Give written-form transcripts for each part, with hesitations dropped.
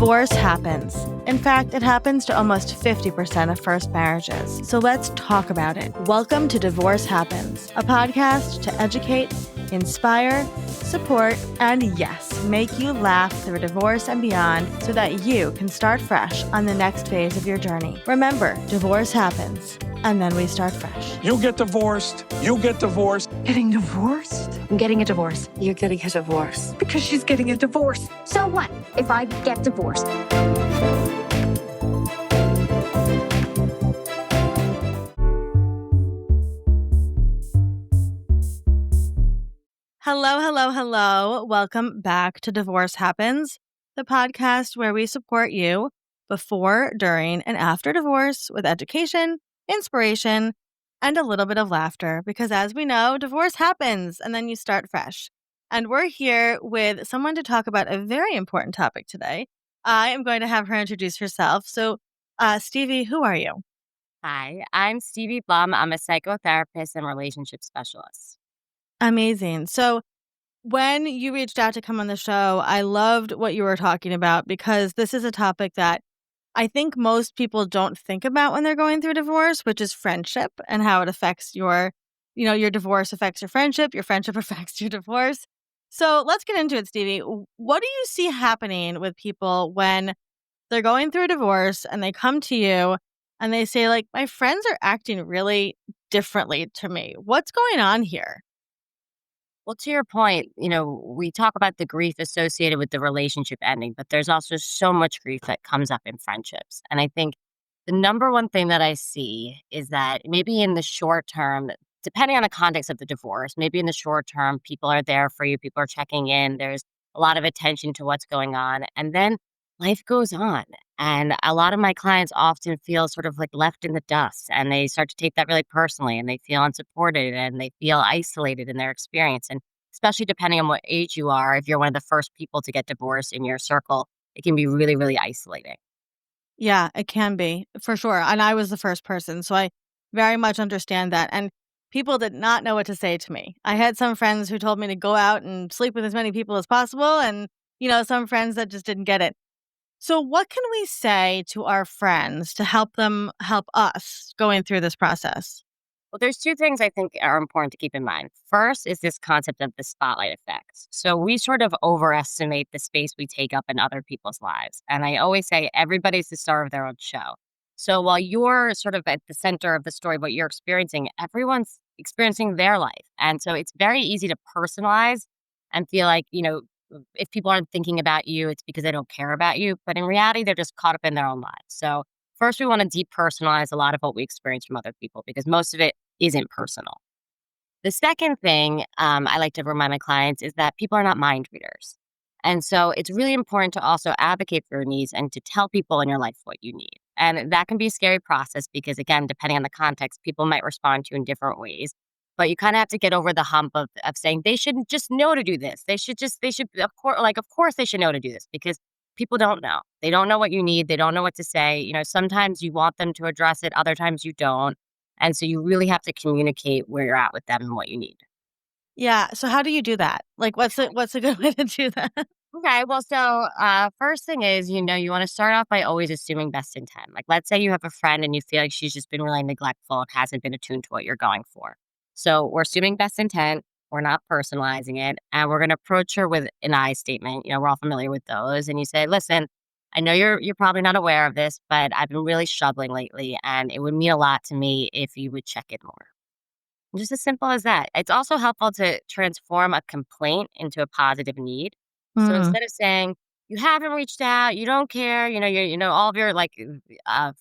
Divorce happens. In fact, it happens to almost 50% of first marriages. So let's talk about it. Welcome to Divorce Happens, a podcast to educate, inspire, support, and yes, make you laugh through divorce and beyond so that you can start fresh on the next phase of your journey. Remember, divorce happens, and then we start fresh. You get divorced. You get divorced. Getting divorced? I'm getting a divorce. You're getting a divorce. Because she's getting a divorce. So what if I get divorced? Hello. Welcome back to Divorce Happens, the podcast where we support you before, during, and after divorce with education, inspiration, and a little bit of laughter. Because as we know, divorce happens and then you start fresh. And we're here with someone to talk about a very important topic today. I am going to have her introduce herself. So, Stevie, who are you? Hi, I'm Stevie Blum. I'm a psychotherapist and relationship specialist. Amazing. So, when you reached out to come on the show, I loved what you were talking about because this is a topic that I think most people don't think about when they're going through divorce, which is friendship and how it affects your divorce affects your friendship affects your divorce. So let's get into it, Stevie. What do you see happening with people when they're going through a divorce and they come to you and they say, like, my friends are acting really differently to me? What's going on here? Well, to your point, we talk about the grief associated with the relationship ending, but there's also so much grief that comes up in friendships. And I think the number one thing that I see is that maybe in the short term, depending on the context of the divorce, maybe in the short term, people are there for you, people are checking in, there's a lot of attention to what's going on. And then life goes on. And a lot of my clients often feel sort of like left in the dust, and they start to take that really personally, and they feel unsupported and they feel isolated in their experience. And especially depending on what age you are, if you're one of the first people to get divorced in your circle, it can be really, really isolating. Yeah, it can be, for sure. And I was the first person, so I very much understand that. And people did not know what to say to me. I had some friends who told me to go out and sleep with as many people as possible, and, some friends that just didn't get it. So what can we say to our friends to help them help us going through this process? Well, there's two things I think are important to keep in mind. First is this concept of the spotlight effect. So we sort of overestimate the space we take up in other people's lives. And I always say everybody's the star of their own show. So while you're sort of at the center of the story, what you're experiencing, everyone's experiencing their life. And so it's very easy to personalize and feel like, if people aren't thinking about you, it's because they don't care about you. But in reality, they're just caught up in their own lives. So first, we want to depersonalize a lot of what we experience from other people because most of it isn't personal. The second thing I like to remind my clients is that people are not mind readers. And so it's really important to also advocate for your needs and to tell people in your life what you need. And that can be a scary process because, again, depending on the context, people might respond to you in different ways. But you kind of have to get over the hump of saying they shouldn't just know to do this. Of course they should know to do this because people don't know. They don't know what you need. They don't know what to say. Sometimes you want them to address it. Other times you don't. And so you really have to communicate where you're at with them and what you need. Yeah. So how do you do that? Like, what's a good way to do that? Okay. Well, so first thing is, you want to start off by always assuming best intent. Like, let's say you have a friend and you feel like she's just been really neglectful and hasn't been attuned to what you're going for. So we're assuming best intent. We're not personalizing it. And we're going to approach her with an I statement. We're all familiar with those. And you say, listen, I know you're probably not aware of this, but I've been really struggling lately. And it would mean a lot to me if you would check in more. Just as simple as that. It's also helpful to transform a complaint into a positive need. So instead of saying, you haven't reached out, you don't care, all of your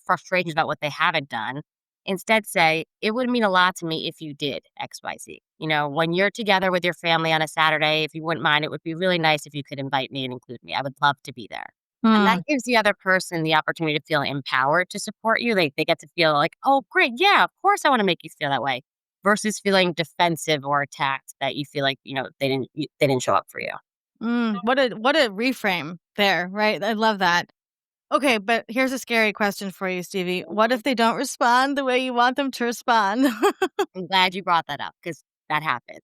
frustrations about what they haven't done, instead say, it would mean a lot to me if you did X, Y, Z. When you're together with your family on a Saturday, if you wouldn't mind, it would be really nice if you could invite me and include me. I would love to be there. And that gives the other person the opportunity to feel empowered to support you. They get to feel like, oh, great. Yeah, of course I want to make you feel that way versus feeling defensive or attacked that you feel like, they didn't show up for you. What a reframe there, right? I love that. Okay, but here's a scary question for you, Stevie. What if they don't respond the way you want them to respond? I'm glad you brought that up because that happens.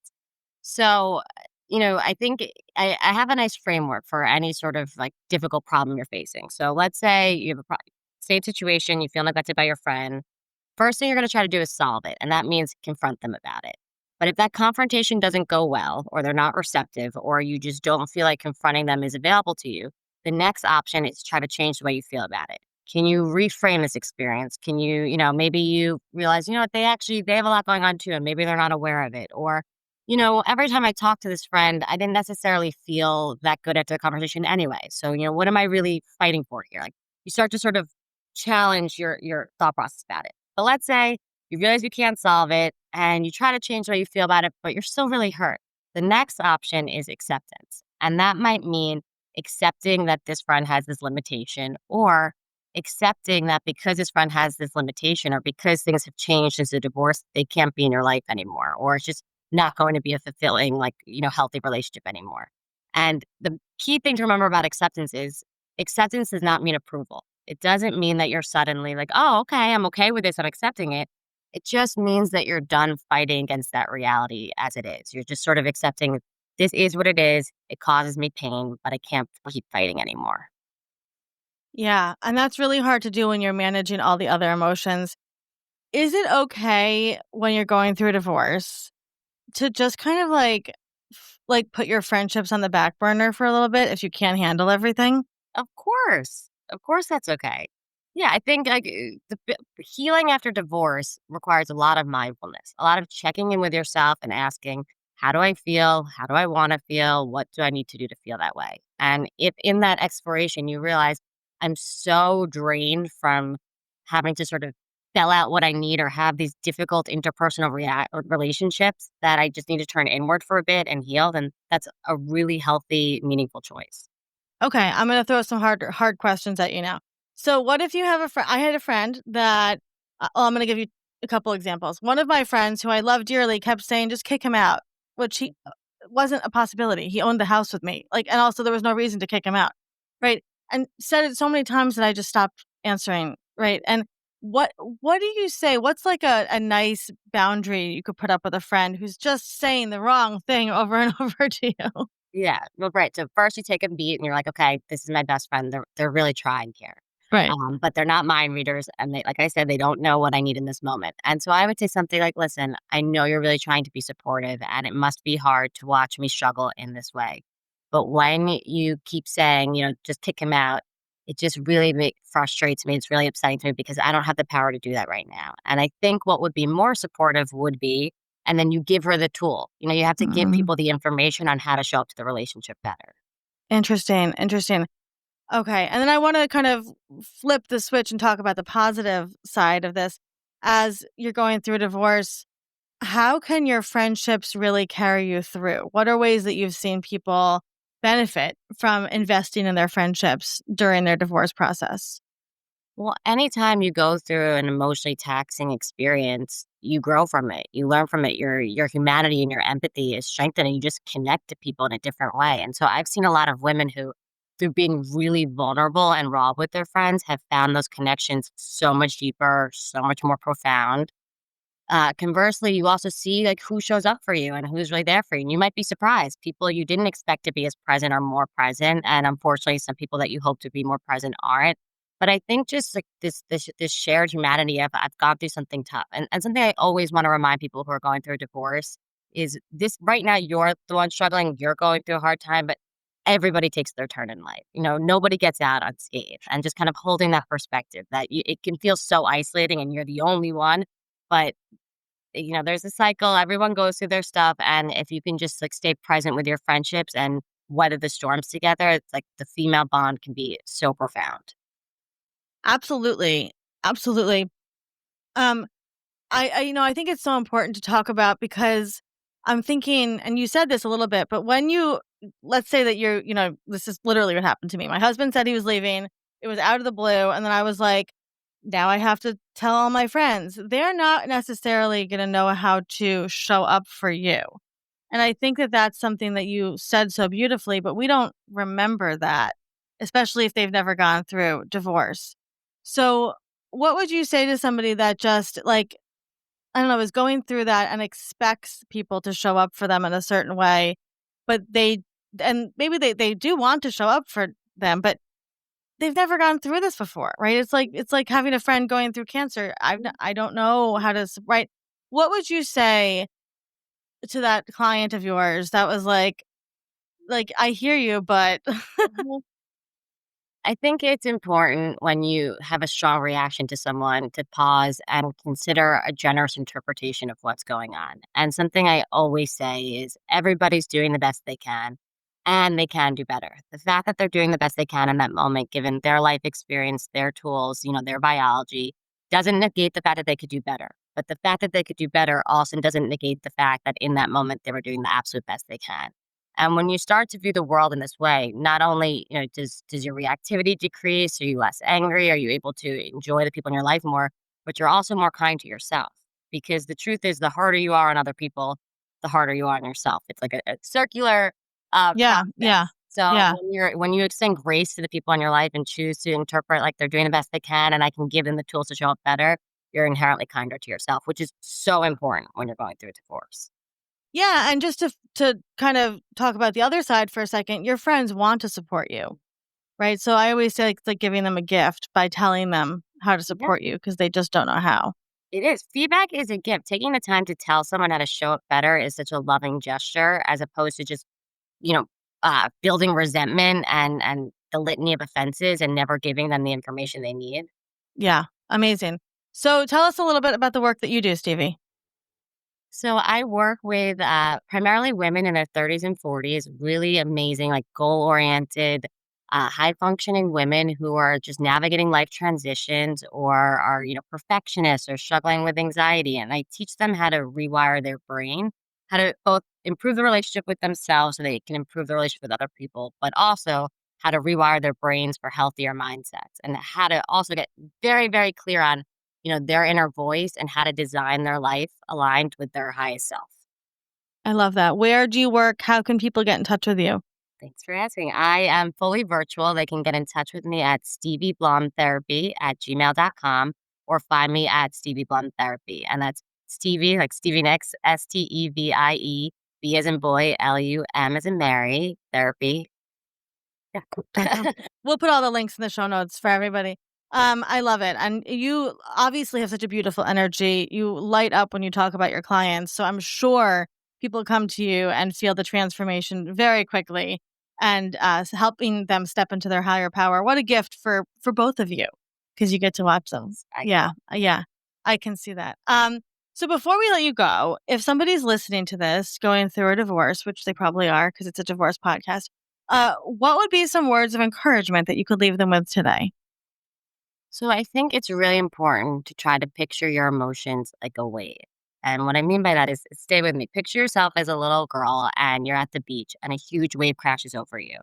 So I think I have a nice framework for any sort of like difficult problem you're facing. So let's say you have same situation, you feel neglected by your friend. First thing you're going to try to do is solve it. And that means confront them about it. But if that confrontation doesn't go well, or they're not receptive, or you just don't feel like confronting them is available to you, the next option is to try to change the way you feel about it. Can you reframe this experience? Can you, maybe you realize, what they have a lot going on too, and maybe they're not aware of it. Or, every time I talk to this friend, I didn't necessarily feel that good after the conversation anyway. So, what am I really fighting for here? Like you start to sort of challenge your thought process about it. But let's say you realize you can't solve it and you try to change the way you feel about it, but you're still really hurt. The next option is acceptance. And that might mean accepting that this friend has this limitation, or accepting that because this friend has this limitation, or because things have changed since the divorce, they can't be in your life anymore, or it's just not going to be a fulfilling, like, healthy relationship anymore. And the key thing to remember about acceptance does not mean approval. It doesn't mean that you're suddenly like, oh, okay, I'm okay with this, I'm accepting it. It just means that you're done fighting against that reality as it is. You're just sort of accepting this is what it is. It causes me pain, but I can't keep fighting anymore. Yeah, and that's really hard to do when you're managing all the other emotions. Is it okay when you're going through a divorce to just kind of like put your friendships on the back burner for a little bit if you can't handle everything? Of course. Of course, that's okay. Yeah, I think like healing after divorce requires a lot of mindfulness, a lot of checking in with yourself and asking, how do I feel? How do I want to feel? What do I need to do to feel that way? And if in that exploration you realize I'm so drained from having to sort of spell out what I need or have these difficult interpersonal relationships that I just need to turn inward for a bit and heal, then that's a really healthy, meaningful choice. Okay, I'm gonna throw some hard questions at you now. So, what if you have a friend? I had a friend that. I'm gonna give you a couple examples. One of my friends, who I love dearly, kept saying, "Just kick him out," which he wasn't a possibility. He owned the house with me, and also there was no reason to kick him out, right? And said it so many times that I just stopped answering, right? And what do you say? What's like a nice boundary you could put up with a friend who's just saying the wrong thing over and over to you? Yeah, well, right. So first you take a beat and you're like, okay, this is my best friend. They're really trying here. Right. But they're not mind readers, and they, like I said, they don't know what I need in this moment. And so I would say something like, listen, I know you're really trying to be supportive, and it must be hard to watch me struggle in this way. But when you keep saying, just kick him out, it just really frustrates me. It's really upsetting to me because I don't have the power to do that right now. And I think what would be more supportive would be, and then you give her the tool. You have to give Mhm. people the information on how to show up to the relationship better. Interesting. Interesting. Okay. And then I want to kind of flip the switch and talk about the positive side of this. As you're going through a divorce, how can your friendships really carry you through? What are ways that you've seen people benefit from investing in their friendships during their divorce process? Well, anytime you go through an emotionally taxing experience, you grow from it. You learn from it. Your humanity and your empathy is strengthened, and you just connect to people in a different way. And so I've seen a lot of women who, through being really vulnerable and raw with their friends, have found those connections so much deeper, so much more profound. Conversely, you also see like who shows up for you and who's really there for you. And you might be surprised. People you didn't expect to be as present are more present. And unfortunately, some people that you hope to be more present aren't. But I think just like this shared humanity of I've gone through something tough. And something I always want to remind people who are going through a divorce is this right now, you're the one struggling, you're going through a hard time, but everybody takes their turn in life. Nobody gets out unscathed. And just kind of holding that perspective that it can feel so isolating and you're the only one. But there's a cycle. Everyone goes through their stuff. And if you can just like stay present with your friendships and weather the storms together, it's like the female bond can be so profound. Absolutely. Absolutely. Um, I think it's so important to talk about because I'm thinking, and you said this a little bit, but when let's say that this is literally what happened to me. My husband said he was leaving. It was out of the blue. And then I was like, now I have to tell all my friends. They're not necessarily going to know how to show up for you. And I think that that's something that you said so beautifully, but we don't remember that, especially if they've never gone through divorce. So, what would you say to somebody that just I don't know, is going through that and expects people to show up for them in a certain way? but and maybe they do want to show up for them, but they've never gone through this before, right? It's like having a friend going through cancer. I don't know how to right. What would you say to that client of yours that was like I hear you, but Mhm. I think it's important when you have a strong reaction to someone to pause and consider a generous interpretation of what's going on. And something I always say is everybody's doing the best they can and they can do better. The fact that they're doing the best they can in that moment, given their life experience, their tools, their biology, doesn't negate the fact that they could do better. But the fact that they could do better also doesn't negate the fact that in that moment they were doing the absolute best they can. And when you start to view the world in this way, not only does your reactivity decrease, are you less angry, are you able to enjoy the people in your life more, but you're also more kind to yourself. Because the truth is, the harder you are on other people, the harder you are on yourself. It's like a circular yeah, process. yeah, So yeah. when you extend grace to the people in your life and choose to interpret like they're doing the best they can, and I can give them the tools to show up better, you're inherently kinder to yourself, which is so important when you're going through a divorce. Yeah, and just to kind of talk about the other side for a second, your friends want to support you, right? So I always say like, it's like giving them a gift by telling them how to support you because they just don't know how. It is. Feedback is a gift. Taking the time to tell someone how to show up better is such a loving gesture as opposed to just, you know, building resentment and the litany of offenses and never giving them the information they need. Yeah, amazing. So tell us a little bit about the work that you do, Stevie. So I work with primarily women in their 30s and 40s, really amazing, like goal oriented, high functioning women who are just navigating life transitions or are, perfectionists or struggling with anxiety. And I teach them how to rewire their brain, how to both improve the relationship with themselves so they can improve the relationship with other people, but also how to rewire their brains for healthier mindsets and how to also get very, very clear on their inner voice and how to design their life aligned with their highest self. I love that. Where do you work? How can people get in touch with you? Thanks for asking. I am fully virtual. They can get in touch with me at stevieblumtherapy@gmail.com or find me at Stevie Blum Therapy. And that's Stevie, like Stevie Nicks, Stevie, B as in boy, Lum as in Mary, therapy. Yeah. We'll put all the links in the show notes for everybody. I love it. And you obviously have such a beautiful energy. You light up when you talk about your clients. So I'm sure people come to you and feel the transformation very quickly and helping them step into their higher power. What a gift for both of you because you get to watch them. Yeah. Yeah. I can see that. So before we let you go, if somebody's listening to this going through a divorce, which they probably are because it's a divorce podcast, what would be some words of encouragement that you could leave them with today? So I think it's really important to try to picture your emotions like a wave. And what I mean by that is stay with me. Picture yourself as a little girl and you're at the beach and a huge wave crashes over you.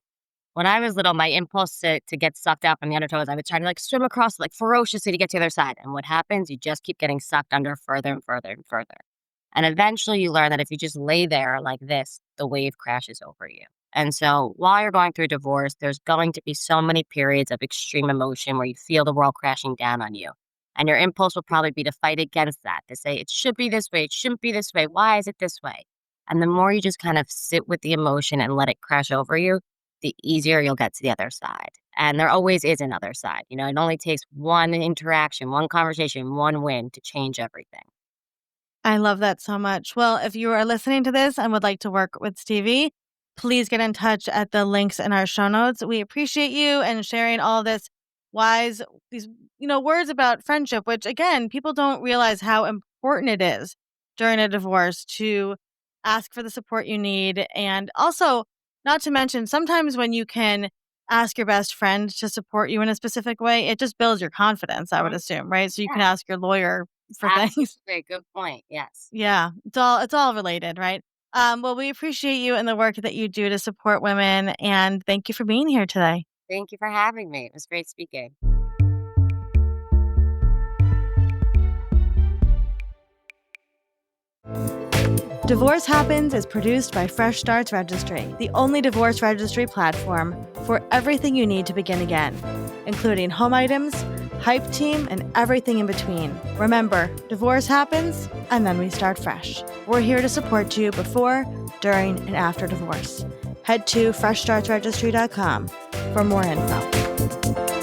When I was little, my impulse to get sucked out from the undertows, I would try to like swim across like ferociously to get to the other side. And what happens? You just keep getting sucked under further and further and further. And eventually you learn that if you just lay there like this, the wave crashes over you. And so while you're going through divorce, there's going to be so many periods of extreme emotion where you feel the world crashing down on you. And your impulse will probably be to fight against that, to say, it should be this way, it shouldn't be this way. Why is it this way? And the more you just kind of sit with the emotion and let it crash over you, the easier you'll get to the other side. And there always is another side. It only takes one interaction, one conversation, one win to change everything. I love that so much. Well, if you are listening to this and would like to work with Stevie, please get in touch at the links in our show notes. We appreciate you and sharing all this wise, these, words about friendship, which again, people don't realize how important it is during a divorce to ask for the support you need. And also, not to mention, sometimes when you can ask your best friend to support you in a specific way, it just builds your confidence, I would assume, right? So you can ask your lawyer for things. Great, good point. Yes. Yeah, it's all related, right? Well, we appreciate you and the work that you do to support women, and thank you for being here today. Thank you for having me. It was great speaking. Divorce Happens is produced by Fresh Starts Registry, the only divorce registry platform for everything you need to begin again, including home items, hype team, and everything in between. Remember, divorce happens, and then we start fresh. We're here to support you before, during, and after divorce. Head to freshstartsregistry.com for more info.